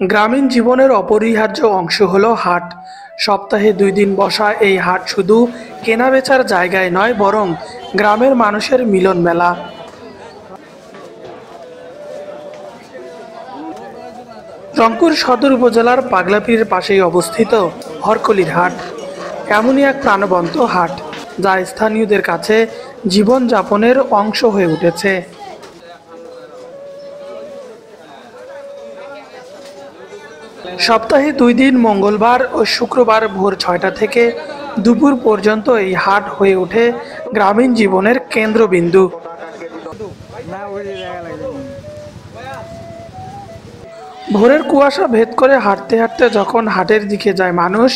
গ্রামীণ জীবনের অপরিহার্য অংশ হলো হাট। সপ্তাহে 2 দিন বসা এই হাট শুধু কেনাবেচার জায়গায় নয়, বরং গ্রামের মানুষের মিলন মেলা। রংপুর সদর উপজেলার পাগলাপীরের পাশেই অবস্থিত হরকলির হাট এমনই এক প্রাণবন্ত হাট, যা স্থানীয়দের কাছে জীবনযাপনের অংশ হয়ে উঠেছে। সপ্তাহে 2 দিন মঙ্গলবার ও শুক্রবার ভোর 6টা থেকে দুপুর পর্যন্ত এই হাট হয়ে ওঠে গ্রামীণ জীবনের কেন্দ্রবিন্দু। ভোরের কুয়াশা ভেদ করে হাঁটতে হাঁটতে যখন হাটের দিকে যায় মানুষ,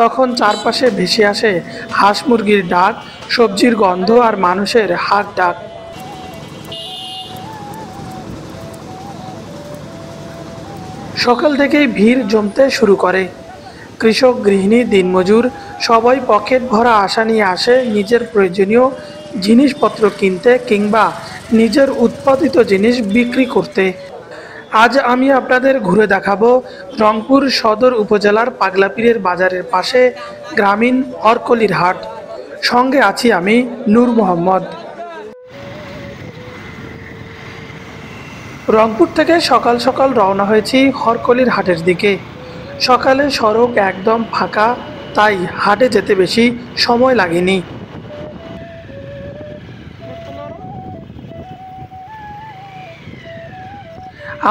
তখন চারপাশে ভেসে আসে হাঁস মুরগির ডাক, সবজির গন্ধ আর মানুষের হাক ডাক। সকাল থেকেই ভিড় জমতে শুরু করে। কৃষক, গৃহিণী, দিনমজুর সবাই পকেট ভরা আশা নিয়ে আসে নিজের প্রয়োজনীয় জিনিসপত্র কিনতে কিংবা নিজের উৎপাদিত জিনিস বিক্রি করতে। আজ আমি আপনাদের ঘুরে দেখাবো রংপুর সদর উপজেলার পাগলাপীরের বাজারের পাশে গ্রামীণ হরকলির হাট। সঙ্গে আছি আমি, নূর মোহাম্মদ। রংপুর থেকে সকাল সকাল রওনা হয়েছি হরকলির হাটের দিকে। সকালে সড়ক একদম ফাঁকা, তাই হাটে যেতে বেশি সময় লাগেনি।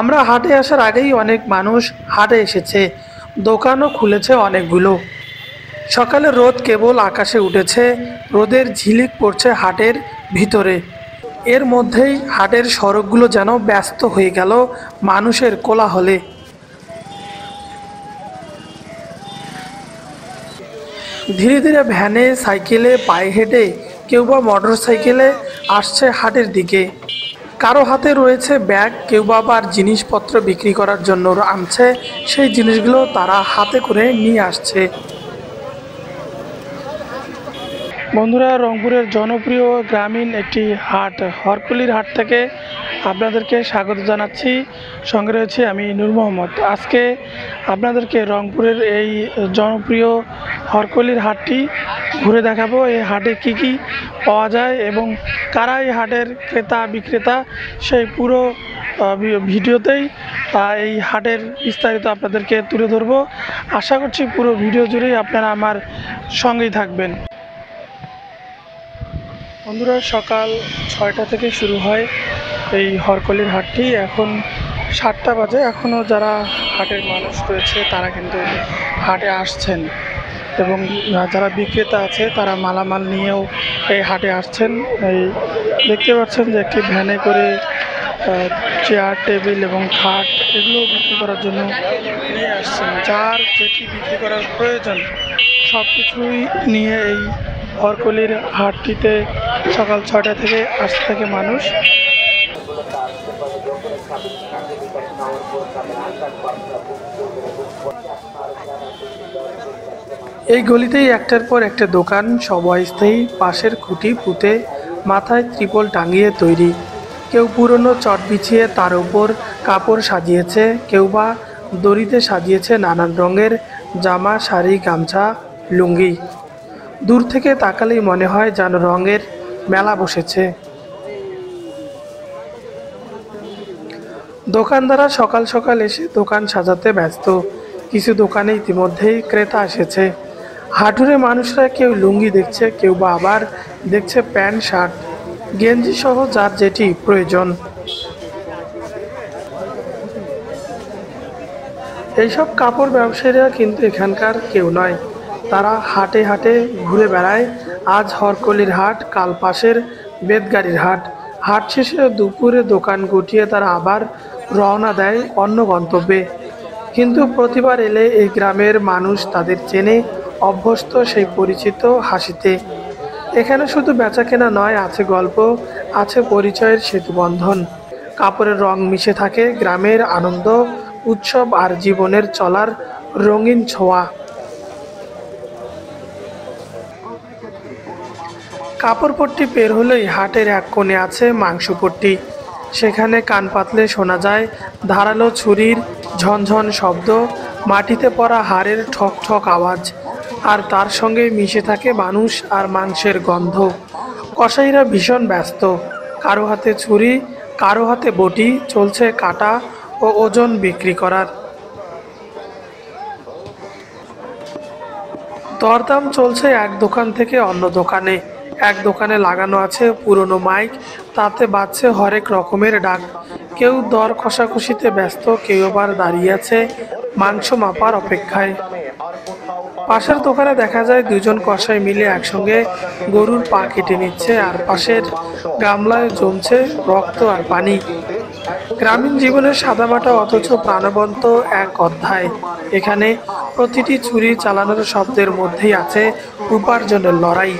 আমরা হাটে আসার আগেই অনেক মানুষ হাটে এসেছে, দোকানও খুলেছে অনেকগুলো। সকালে রোদ কেবল আকাশে উঠেছে, রোদের ঝিলিক পড়ছে হাটের ভিতরে। এর মধ্যেই হাটের সড়কগুলো যেন ব্যস্ত হয়ে গেল মানুষের কোলাহলে। ধীরে ধীরে ভ্যানে, সাইকেলে, পায়ে হেঁটে, কেউ বা মোটর সাইকেলে আসছে হাটের দিকে। কারো হাতে রয়েছে ব্যাগ, কেউ বা আবার জিনিসপত্র বিক্রি করার জন্য আনছে, সেই জিনিসগুলো তারা হাতে করে নিয়ে আসছে। বন্ধুরা, রংপুরের জনপ্রিয় গ্রামীণ একটি হাট হরকলির হাট থেকে আপনাদেরকে স্বাগত জানাচ্ছি। সঙ্গে রয়েছে আমি, নূর মোহাম্মদ। আজকে আপনাদেরকে রংপুরের এই জনপ্রিয় হরকলির হাটটি ঘুরে দেখাবো। এই হাটে কি কি পাওয়া যায় এবং কারা এই হাটের ক্রেতা বিক্রেতা, সেই পুরো ভিডিওতেই এই হাটের বিস্তারিত আপনাদেরকে তুলে ধরবো। আশা করছি পুরো ভিডিও জুড়েই আপনারা আমার সঙ্গেই থাকবেন। বন্ধুরা, সকাল 6টা থেকে শুরু হয় এই হরকলির হাটটি। এখন 7টা বাজে, এখনও যারা হাটের মানুষ রয়েছে তারা কিন্তু হাটে আসছেন এবং যারা বিক্রেতা আছে তারা মালামাল নিয়েও এই হাটে আসছেন। এই দেখতে পাচ্ছেন যে একটি ভ্যানে করে চেয়ার, টেবিল এবং খাট এগুলো বিক্রি করার জন্য নিয়ে আসছেন। যার যেটি বিক্রি করার প্রয়োজন সব কিছুই নিয়ে এই হরকলির হাটটিতে সকাল 6টা থেকে আসতে থাকে মানুষ। এই গলিতেই একটার পর একটা দোকান, সব অস্থায়ী, পাশের খুঁটি পুঁতে মাথায় ত্রিপল টাঙিয়ে তৈরি। কেউ পুরনো চট বিছিয়ে তার উপর কাপড় সাজিয়েছে, কেউ বা দড়িতে সাজিয়েছে নানান রঙের জামা, শাড়ি, গামছা, লুঙ্গি। দূর থেকে তাকালেই মনে হয় যেন রঙের মেলা বসেছে। দোকানদাররা সকাল সকাল এসে দোকান সাজাতে ব্যস্ত। কিছু দোকানে ইতিমধ্যেই ক্রেতা এসেছে। হাটুরে মানুষরা কেউ লুঙ্গি দেখছে, কেউ বা আবার দেখছে প্যান্ট, শার্ট, গেঞ্জি সহ যার যেটি প্রয়োজন। এইসব কাপড় ব্যবসায়ীরা কিন্তু এখানকার কেউ নয়, তারা হাটে হাটে ঘুরে বেড়ায়। আজ হরকলির হাট, কাল পাশের বেতগাড়ির হাট। হাট শেষে দুপুরে দোকান গুটিয়ে তারা আবার রওনা দেয় অন্য গন্তব্যে। কিন্তু প্রতিবার এলে এই গ্রামের মানুষ তাদের চেনে, অভ্যস্ত সেই পরিচিত হাসিতে। এখানে শুধু বেচাকেনা নয়, আছে গল্প, আছে পরিচয়ের সেতুবন্ধন। কাপড়ের রং মিশে থাকে গ্রামের আনন্দ, উৎসব আর জীবনের চলার রঙিন ছোঁয়া। কাপড়পট্টি পের হলেই হাটের এক কোণে আছে মাংসপট্টি। সেখানে কান পাতলে শোনা যায় ধারালো ছুরির ঝনঝন শব্দ, মাটিতে পড়া হাড়ের ঠক ঠক আওয়াজ, আর তার সঙ্গে মিশে থাকে মানুষ আর মাংসের গন্ধ। কসাইরা ভীষণ ব্যস্ত, কারো হাতে ছুরি, কারো হাতে বটি, চলছে কাটা ও ওজন বিক্রি করার। দরদাম চলছে এক দোকান থেকে অন্য দোকানে। এক দোকানে লাগানো আছে পুরনো মাইক, তাতে বাজছে হরেক রকমের ডাক। কেউ দর কষাকষিতে ব্যস্ত, কেউ আবার দাঁড়িয়ে আছে মাংস মাপার অপেক্ষায়। পাশের দোকানে দেখা যায় দুজন কসাই মিলে একসঙ্গে গরুর পা কেটে নিচ্ছে, আর পাশের গামলায় জমছে রক্ত আর পানি। গ্রামীণ জীবনের সাদামাটা অথচ প্রাণবন্ত এক অধ্যায়। এখানে প্রতিটি ছুরি চালানোর শব্দের মধ্যেই আছে উপার্জনের লড়াই।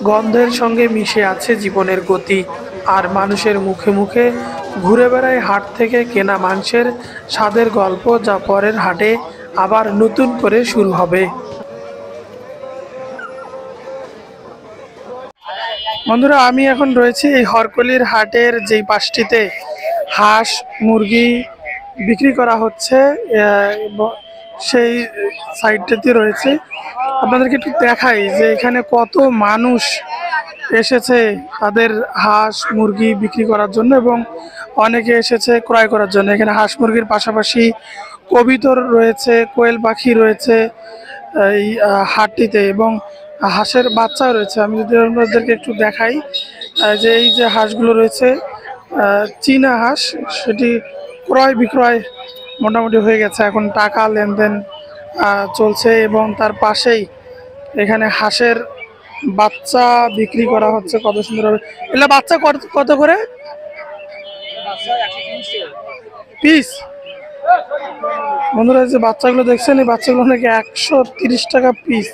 গন্ধের সঙ্গে মিশে আছে জীবনের গতি, আর মানুষের মুখে মুখে ঘুরে বেড়ায় হাট থেকে কেনা মাংসের স্বাদের গল্প, যা পরের হাটে আবার নতুন করে শুরু হবে। বন্ধুরা, আমি এখন রয়েছি এই হরকলির হাটের যেই পাশটিতে হাঁস মুরগি বিক্রি করা হচ্ছে, সেই সাইডটাতে রয়েছে। আপনাদেরকে একটু দেখাই যে এখানে কত মানুষ এসেছে তাদের হাঁস মুরগি বিক্রি করার জন্য, এবং অনেকে এসেছে ক্রয় করার জন্য। এখানে হাঁস মুরগির পাশাপাশি কবিতর রয়েছে, কোয়েল পাখি রয়েছে এই হাটটিতে, এবং হাঁসের বাচ্চাও রয়েছে। আমি যদি আপনাদেরকে একটু দেখাই যে এই যে হাঁসগুলো রয়েছে চীনা হাঁস, সেটি ক্রয় বিক্রয় মোটামুটি হয়ে গেছে, এখন টাকা লেনদেন চলছে। এবং তার পাশেই এখানে হাঁসের বাচ্চা বিক্রি করা হচ্ছে কত সুন্দরভাবে। এগুলো বাচ্চা কত কত করে পিস? বন্ধুরা, যে বাচ্চাগুলো দেখছেন, এই বাচ্চাগুলো নাকি 130 টাকা পিস।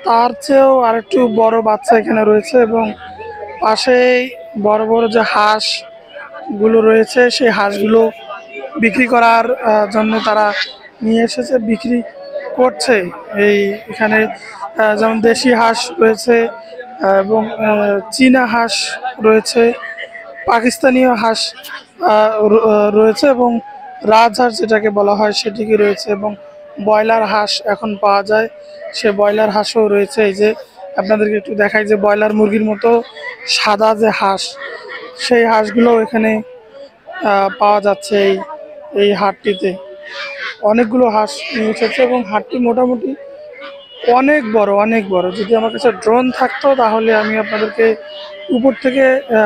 তার চেয়েও আর একটু বড় বাচ্চা এখানে রয়েছে, এবং পাশেই বড় বড় যে হাঁসগুলো রয়েছে সেই হাঁসগুলো বিক্রি করার জন্য তারা নিয়ে এসেছে, বিক্রি করছে। এই এখানে যেমন দেশি হাঁস রয়েছে, এবং চীনা হাঁস রয়েছে, পাকিস্তানীয় হাঁস রয়েছে, এবং রাজহাঁস যেটাকে বলা হয় সেটিকে রয়েছে, এবং ব্রয়লার হাঁস এখন পাওয়া যায়, সে ব্রয়লার হাঁসও রয়েছে। এই যে আপনাদেরকে একটু দেখাই যে ব্রয়লার মুরগির মতো সাদা যে হাঁস, সেই হাঁসগুলো এখানে পাওয়া যাচ্ছে এই হাটটিতে। অনেকগুলো হাঁস নিয়ে এসেছে, এবং হাটটি মোটামুটি অনেক বড়, অনেক বড়। যদি আমার কাছে ড্রোন থাকতো তাহলে আমি আপনাদেরকে উপর থেকে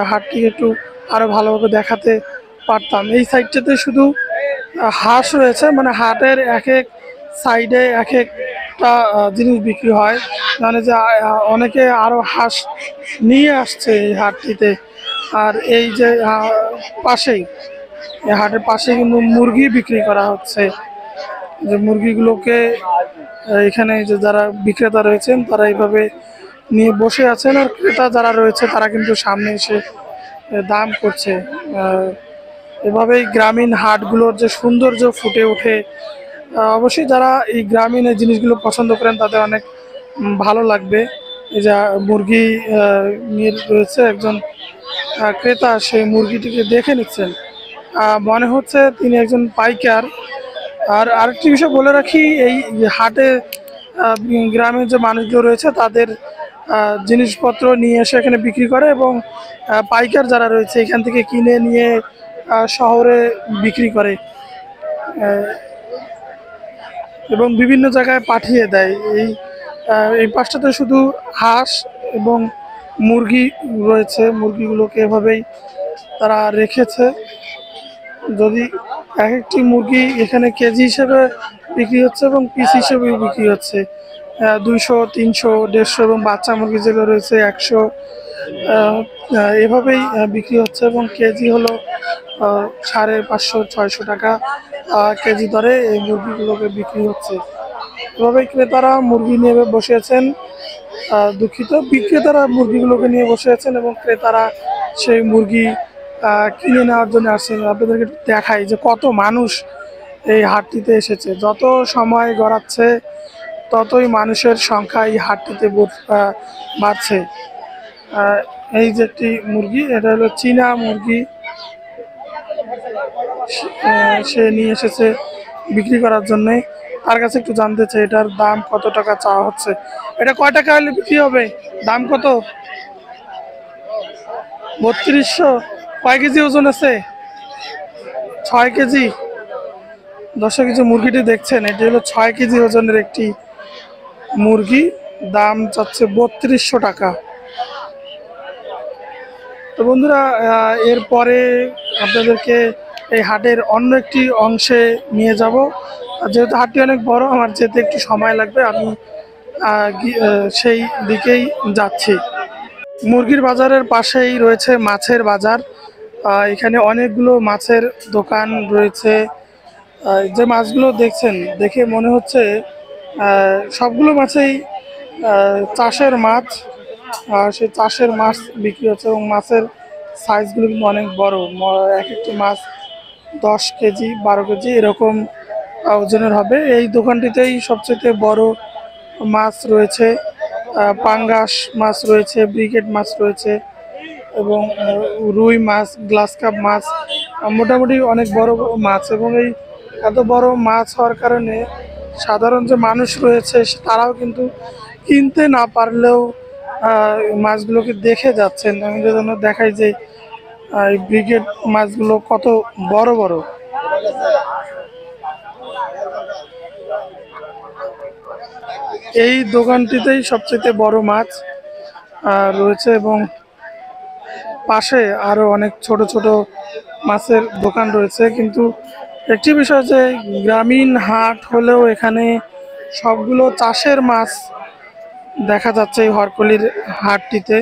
হাটটি একটু আরো ভালোভাবে দেখাতে পারতাম। এই সাইডটাতে শুধু হাঁস রয়েছে, মানে হাটের এক এক সাইডে এক একটা জিনিস বিক্রি হয়, মানে যে অনেকে আরো হাঁস নিয়ে আসছে এই হাটটিতে। আর এই যে পাশেই, এই হাটের পাশে কিন্তু মুরগি বিক্রি করা হচ্ছে। যে মুরগিগুলোকে এখানে যে যারা বিক্রেতা রয়েছেন তারা এইভাবে নিয়ে বসে আছেন, আর ক্রেতা যারা রয়েছে তারা কিন্তু সামনে এসে দাম করছে। এভাবেই গ্রামীণ হাটগুলোর যে সৌন্দর্য ফুটে ওঠে। অবশ্যই যারা এই গ্রামীণ এই জিনিসগুলো পছন্দ করেন তাদের অনেক ভালো লাগবে। এই যে মুরগি নিয়ে রয়েছে একজন ক্রেতা, সেই মুরগিটিকে দেখে নিচ্ছেন, মনে হচ্ছে তিনি একজন পাইকার। আর আরেকটি বিষয় বলে রাখি, এই হাটে গ্রামের যে মানুষগুলো রয়েছে তাদের জিনিসপত্র নিয়ে এসে এখানে বিক্রি করে, এবং পাইকার যারা রয়েছে এখান থেকে কিনে নিয়ে শহরে বিক্রি করে এবং বিভিন্ন জায়গায় পাঠিয়ে দেয়। এই পাশটাতে শুধু হাঁস এবং মুরগি রয়েছে, মুরগিগুলোকে এভাবেই তারা রেখেছে। যদি এক একটি মুরগি এখানে কেজি হিসেবে বিক্রি হচ্ছে এবং পিস হিসেবেও বিক্রি হচ্ছে, 200, 300, 150, এবং বাচ্চা মুরগি যেগুলো রয়েছে 100, এভাবেই বিক্রি হচ্ছে। এবং কেজি হলো 550, 600 টাকা কেজি দরে এই মুরগিগুলোকে বিক্রি হচ্ছে। এভাবেই ক্রেতারা মুরগি নিয়ে বসে আছেন, দুঃখিত, বিক্রেতারা মুরগিগুলোকে নিয়ে বসে আছেন, এবং ক্রেতারা সেই মুরগি কিনে নেওয়ার জন্য আসছেন। আপনাদেরকে দেখাই যে কত মানুষ এই হাটটিতে এসেছে। যত সময় গড়াচ্ছে ততই মানুষের সংখ্যা এই হাটটিতে বাড়ছে। এই যে একটি মুরগি, এটা হলো চীনা মুরগি, সে নিয়ে এসেছে বিক্রি করার জন্যে। তার কাছে একটু জানতে চাই এটার দাম কত টাকা চাওয়া হচ্ছে। এটা কয় টাকা হলে বিক্রি হবে? দাম কত? 3200। কয় কেজি ওজন আছে? 6 কেজি। দর্শক, কিছু মুরগিটি দেখছেন, এটি হলো 6 কেজি ওজনের একটি মুরগি। দাম চাচ্ছে 3200 টাকা। তো বন্ধুরা, এরপরে আপনাদেরকে এই হাটের অন্য একটি অংশে নিয়ে যাব। আর যেহেতু হাটটি অনেক বড়, আমার যেতে একটু সময় লাগবে, আমি সেই দিকেই যাচ্ছি। মুরগির বাজারের পাশেই রয়েছে মাছের বাজার। এখানে অনেকগুলো মাছের দোকান রয়েছে। যে মাছগুলো দেখছেন, দেখে মনে হচ্ছে সবগুলো মাছেই চাষের মাছ। সেই চাষের মাছ বিক্রি হচ্ছে এবং মাছের সাইজগুলো কিন্তু অনেক বড়। এক একটি মাছ 10 কেজি 12 কেজি এরকম ওজনের হবে। এই দোকানটিতেই সবচেয়ে বড় মাছ রয়েছে, পাঙ্গাস মাছ রয়েছে, ব্রিগেড মাছ রয়েছে এবং রুই মাছ, গ্লাস কাপ মাছ, মোটামুটি অনেক বড় বড় মাছ। এবং এই এত বড় মাছ হওয়ার কারণে সাধারণ যে মানুষ রয়েছে তারাও কিন্তু কিনতে না পারলেও মাছগুলোকে দেখে যাচ্ছেন। আমি জন্য দেখাই যে এই ব্রিগেড মাছগুলো কত বড় বড়। এই দোকানটিতেই সবচেয়ে বড় মাছ রয়েছে এবং পাশে আরো অনেক ছোট ছোট মাছের দোকান রয়েছে। কিন্তু একটি বিষয় যে গ্রামীণ হাট হলেও এখানে সবগুলো চাষের মাছ দেখা যাচ্ছে এই হরকলির হাটটিতে।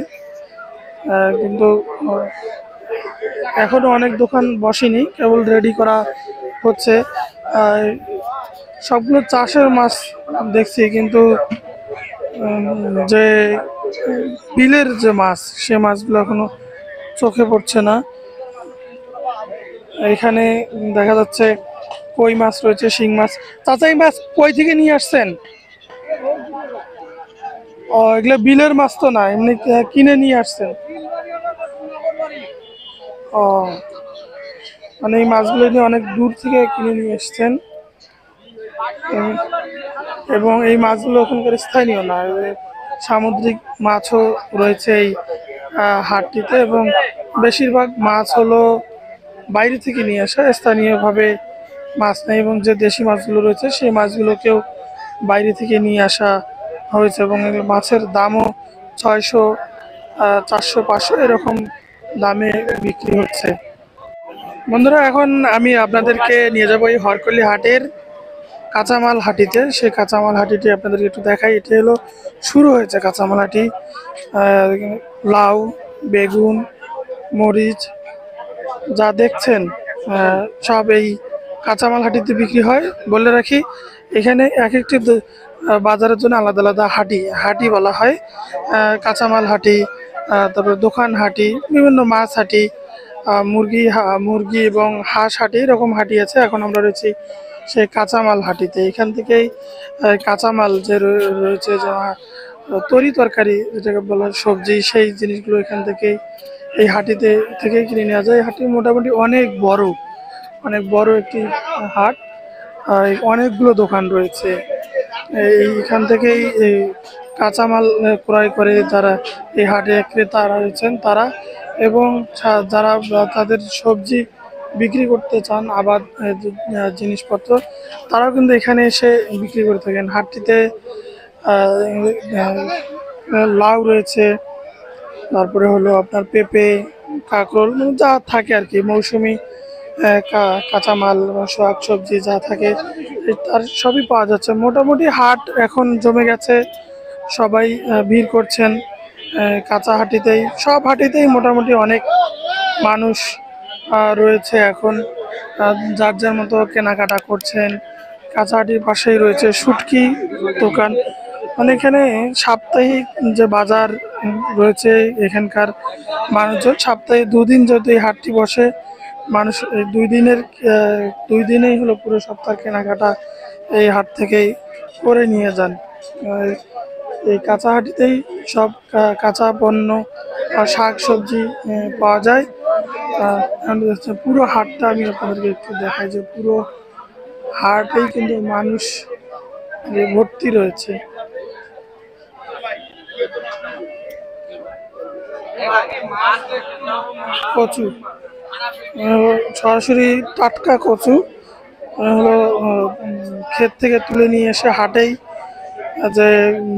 কিন্তু এখনো অনেক দোকান বসেনি, কেবল রেডি করা হচ্ছে। সবগুলো চাষের মাছ দেখছি, কিন্তু যে বিলের যে মাছ, সে মাছগুলো এখনো চোখে পড়ছে না। এখানে দেখা যাচ্ছে কই মাছ রয়েছে, শিং মাছ। চাচা, এই মাছ কই থেকে নিয়ে আসছেন? ও, এগুলো বিলের মাছ তো না, এমনি কিনে নিয়ে আসছেন? ও, মানে এই মাছগুলো নিয়ে অনেক দূর থেকে কিনে নিয়ে এসছেন। এবং এই মাছগুলো ওখানকার স্থানীয় না, সামুদ্রিক মাছও রয়েছে এই হাটটিতে। এবং বেশিরভাগ মাছ হলো বাইরে থেকে নিয়ে আসা, স্থানীয়ভাবে মাছ নেই। এবং যে দেশি মাছগুলো রয়েছে সেই মাছগুলোকেও বাইরে থেকে নিয়ে আসা হয়েছে। এবং এগুলো মাছের দামও 600, 400, 500 এরকম দামে বিক্রি হচ্ছে। বন্ধুরা, এখন আমি আপনাদেরকে নিয়ে যাবো এই হরকলি হাটের কাঁচামাল হাটিতে। সেই কাঁচামাল হাটিটি আপনাদেরকে একটু দেখাই। এটি হলো শুরু হয়েছে কাঁচামাল হাটি। লাউ, বেগুন, মরিচ যা দেখছেন সব এই কাঁচামাল হাটিতে বিক্রি হয়। বলে রাখি, এখানে এক একটি বাজারের জন্য আলাদা আলাদা হাটি হাটি বলা হয়। কাঁচামাল হাটি, তারপরে দোকান হাটি, বিভিন্ন মাছ হাটি, মুরগি এবং হাঁস হাটি, এরকম হাটি আছে। এখন আমরা রয়েছি সেই কাঁচামাল হাটিতে। এখান থেকেই কাঁচামাল যে রয়েছে, যে তরি তরকারি যেটাকে বলা হয় সবজি, সেই জিনিসগুলো এখান থেকেই এই হাটিতে থেকেই কিনে নেওয়া যায়। এই হাটি মোটামুটি অনেক বড় একটি হাট। অনেকগুলো দোকান রয়েছে। এইখান থেকেই এই কাঁচামাল ক্রয় করে যারা এই হাটে ক্রেতারা রয়েছেন তারা, এবং যারা তাদের সবজি বিক্রি করতে চান, আবাদ জিনিসপত্র, তারাও কিন্তু এখানে এসে বিক্রি করে থাকেন। হাটটিতে লাউ রয়েছে, তারপরে হলো আপনার পেঁপে, কাঁকরোল, মানে যা থাকে আর কি, মৌসুমি কাঁচামাল, শাক সবজি যা থাকে তার সবই পাওয়া যাচ্ছে। মোটামুটি হাট এখন জমে গেছে, সবাই ভিড় করছেন কাঁচা হাটিতেই। সব হাটিতেই মোটামুটি অনেক মানুষ রয়েছে এখন, যার যার মতো কেনাকাটা করছেন। কাঁচা হাটির পাশেই রয়েছে শুটকি দোকান। মানে এখানে সাপ্তাহিক যে বাজার রয়েছে, এখানকার মানুষজন সপ্তাহে 2 দিন যদি এই হাটটি বসে, মানুষ এই 2 দিনেই হলো পুরো সপ্তাহের কেনাকাটা এই হাট থেকেই করে নিয়ে যান। এই কাঁচা হাটিতেই সব কাঁচা পণ্য আর শাক সবজি পাওয়া যায়। পুরো হাটটা আমি আপনাদেরকে একটু দেখাই, যে পুরো হাটেই কিন্তু মানুষ যে ভর্তি রয়েছে। কচু সরাসরি টাটকা কচু হলো ক্ষেত থেকে তুলে নিয়ে এসে হাটেই যে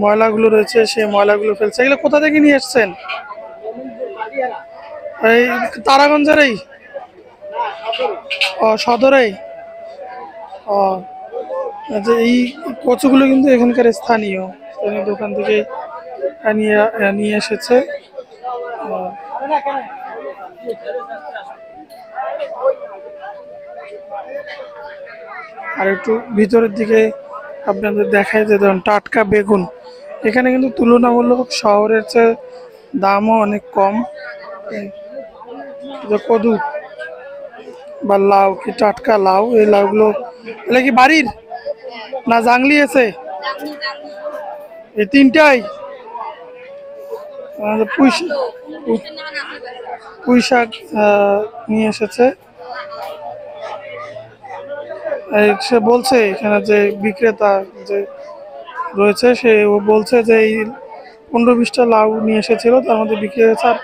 ময়লাগুলো রয়েছে সেই ময়লাগুলো ফেলছে। এগুলো কোথা থেকে নিয়ে এসছেন? এই তারাগঞ্জেরই? ও সদরেই। ও যে এই কচুগুলো কিন্তু এখানকার স্থানীয় স্থানীয় দোকান থেকে নিয়ে নিয়ে এসেছে। আহ, আর একটু ভিতরের দিকে আপনাদের দেখায় যে ধরুন টাটকা বেগুন এখানে কিন্তু তুলনামূলক শহরের চেয়ে দামও অনেক কম। এই যে কদু বা লাউ, কি টাটকা লাউ, এই লাউগুলো এগুলো কি বাড়ির না জাংলি আছে? এই তিনটাই পুঁই পুঁই শাক নিয়ে এসেছে। সে বলছে এখানে যে বিক্রেতা যে রয়েছে সে ও বলছে যে এই 15-20টা লাউ নিয়ে এসেছিল, তার মধ্যে বিক্রি হয়েছে আর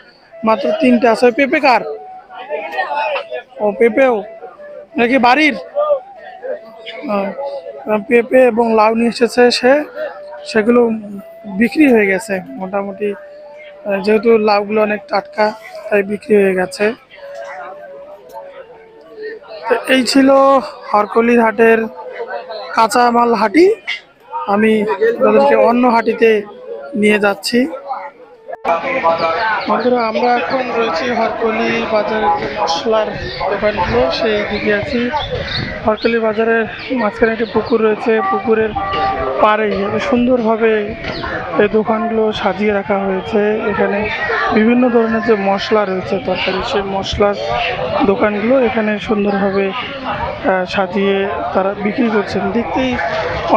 মাত্র 3টে আছে। পেঁপে কার? ও পেঁপেও নাকি বাড়ির? পেঁপে এবং লাউ নিয়ে এসেছে সে, সেগুলো বিক্রি হয়ে গেছে মোটামুটি। যেহেতু লাউগুলো অনেক টাটকা তাই বিক্রি হয়ে গেছে। তো এই ছিল হরকলির হাটের কাঁচামাল হাটি। আমি তাদেরকে অন্য হাটিতে নিয়ে যাচ্ছি। বন্ধুরা আমরা এখন রয়েছি হরকলি বাজারের যে মশলার দোকানগুলো সেই দিকে আছি। হরকলি বাজারের মাঝখানে একটি পুকুর রয়েছে, পুকুরের পাড়ে সুন্দরভাবে এই দোকানগুলো সাজিয়ে রাখা হয়েছে। এখানে বিভিন্ন ধরনের যে মশলা রয়েছে তরকারি, সেই মশলার দোকানগুলো এখানে সুন্দরভাবে সাজিয়ে তারা বিক্রি করছেন। দেখতেই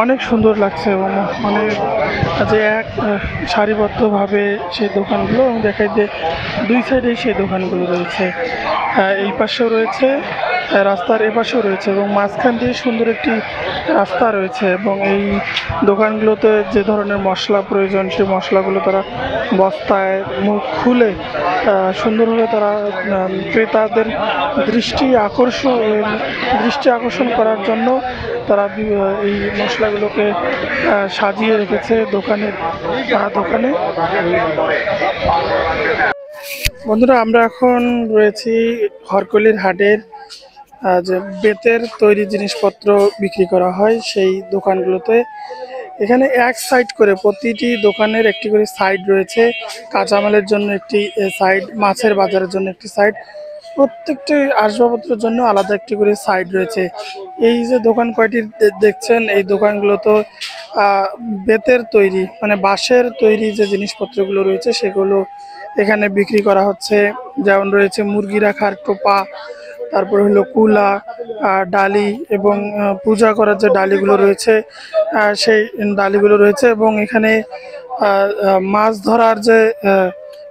অনেক সুন্দর লাগছে এবং অনেক যে এক সারিবদ্ধভাবে সেই দোকানগুলো আমি দেখাই যে দুই সাইডেই সেই দোকানগুলো রয়েছে। এই পাশেও রয়েছে, রাস্তার এপাশেও রয়েছে এবং মাঝখান দিয়ে সুন্দর একটি রাস্তা রয়েছে। এবং এই দোকানগুলোতে যে ধরনের মশলা প্রয়োজন সেই মশলাগুলো তারা বস্তায় মুখ খুলে সুন্দরভাবে তারা ক্রেতাদের দৃষ্টি আকর্ষণ করার জন্য তারা এই মশলাগুলোকে সাজিয়ে রেখেছে দোকানে। বন্ধুরা আমরা এখন রয়েছি হরকলির হাটের যে বেতের তৈরি জিনিসপত্র বিক্রি করা হয় সেই দোকানগুলোতে। এখানে এক সাইড করে প্রতিটি দোকানের একটি করে সাইড রয়েছে। কাঁচামালের জন্য একটি সাইড, মাছের বাজারের জন্য একটি সাইড, প্রত্যেকটি আসবাবপত্রের জন্য আলাদা একটি করে সাইড রয়েছে। এই যে দোকান কয়টি দেখছেন এই দোকানগুলো তো বেতের তৈরি মানে বাঁশের তৈরি যে জিনিসপত্রগুলো রয়েছে সেগুলো এখানে বিক্রি করা হচ্ছে। যেমন রয়েছে মুরগি রাখার টোপা, তারপরে হলো কুলা, ডালি এবং পূজা করার যে ডালিগুলো রয়েছে সেই ডালিগুলো রয়েছে। এবং এখানে মাছ ধরার যে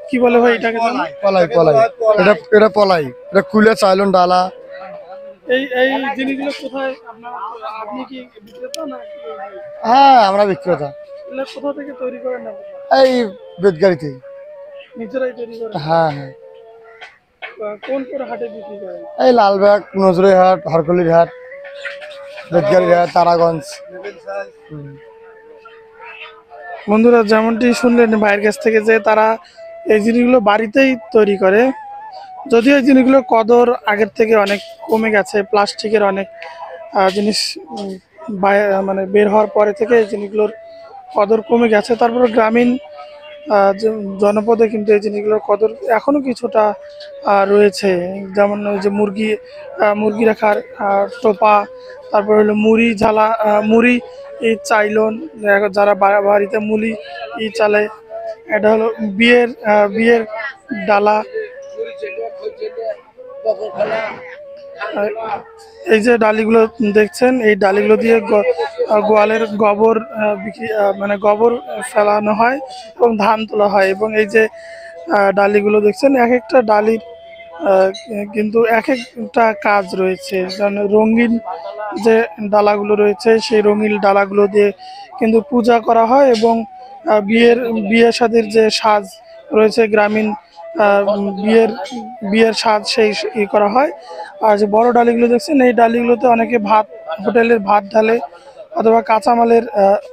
কি বলে ভাই এটাকে? পলাই পলাই এটা পলাই, এটা কুলে চাইলন ডালা। এই জিনিসগুলো কোথায় আপনি কি বিক্রেতা না? হ্যাঁ আমরা বিক্রেতা। এগুলো কোথা থেকে তৈরি করেন না? এই বেদগাড়িতে। নিজেরাই তৈরি করেন? হ্যাঁ হ্যাঁ। কোন কোন হাটে বিক্রি করেন? এই লালবাগ, নজরুল হাট, হরকলির হাট, বেদগাড়ির হাট, তারাগঞ্জ। বন্ধুরা যেমনটি শুনলেন ভাইয়ের কাছ থেকে যে তারা এই জিনিসগুলো বাড়িতেই তৈরি করে, যদিও এই জিনিসগুলোর কদর আগের থেকে অনেক কমে গেছে। প্লাস্টিকের অনেক জিনিস মানে বের হওয়ার পরে থেকে এই জিনিসগুলোর কদর কমে গেছে। তারপরে গ্রামীণ জনপদে কিন্তু এই জিনিসগুলোর কদর এখনো কিছুটা রয়েছে। যেমন ওই যে মুরগি রাখার টোপা, তারপর হলো মুড়ি ঝালা, মুড়ি চাইলন, যারা বাড়িতে মুড়ি চালে, এটা হলো বিয়ের ডালা। এই যে ডালিগুলো দেখছেন এই ডালিগুলো দিয়ে গোয়ালের গোবর বিক্রি মানে গোবর ফেলানো হয় এবং ধান তোলা হয়। এবং এই যে ডালিগুলো দেখছেন এক একটা ডালির কিন্তু এক একটা কাজ রয়েছে, যেমন রঙিন যে ডালাগুলো রয়েছে সেই রঙিন ডালাগুলো দিয়ে কিন্তু পূজা করা হয়, এবং বিয়ে শাদীর যে সাজ রয়েছে গ্রামীণ বিয়ের বিয়ের সাজ সেই করা হয়। আর যে বড় ডালিগুলো দেখছেন এই ডালিগুলোতে অনেকে ভাত, হোটেলের ভাত ঢালে অথবা কাঁচামালের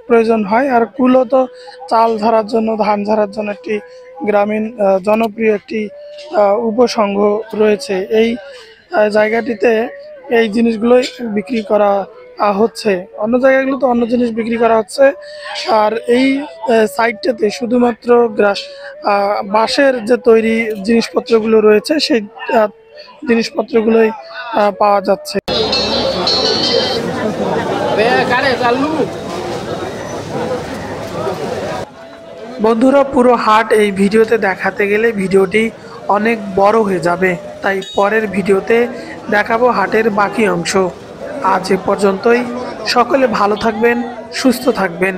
প্রয়োজন হয়। আর কুলো তো চাল ঝাড়ার জন্য, ধান ঝাড়ার জন্য একটি গ্রামীণ জনপ্রিয় একটি উপসংঘ রয়েছে। এই জায়গাটিতে এই জিনিসগুলোই বিক্রি করা হচ্ছে। অন্য জায়গাগুলোতে অন্য জিনিস বিক্রি করা হচ্ছে। আর এই সাইটটাতে শুধুমাত্র বাঁশের যে তৈরি জিনিসপত্রগুলো রয়েছে সেই জিনিসপত্রগুলোই পাওয়া যাচ্ছে। বন্ধুরা, পুরো হাট এই ভিডিওতে দেখাতে গেলে ভিডিওটি অনেক বড় হয়ে যাবে, তাই পরের ভিডিওতে দেখাবো হাটের বাকি অংশ। আজ এ পর্যন্তই। সকলে ভালো থাকবেন, সুস্থ থাকবেন।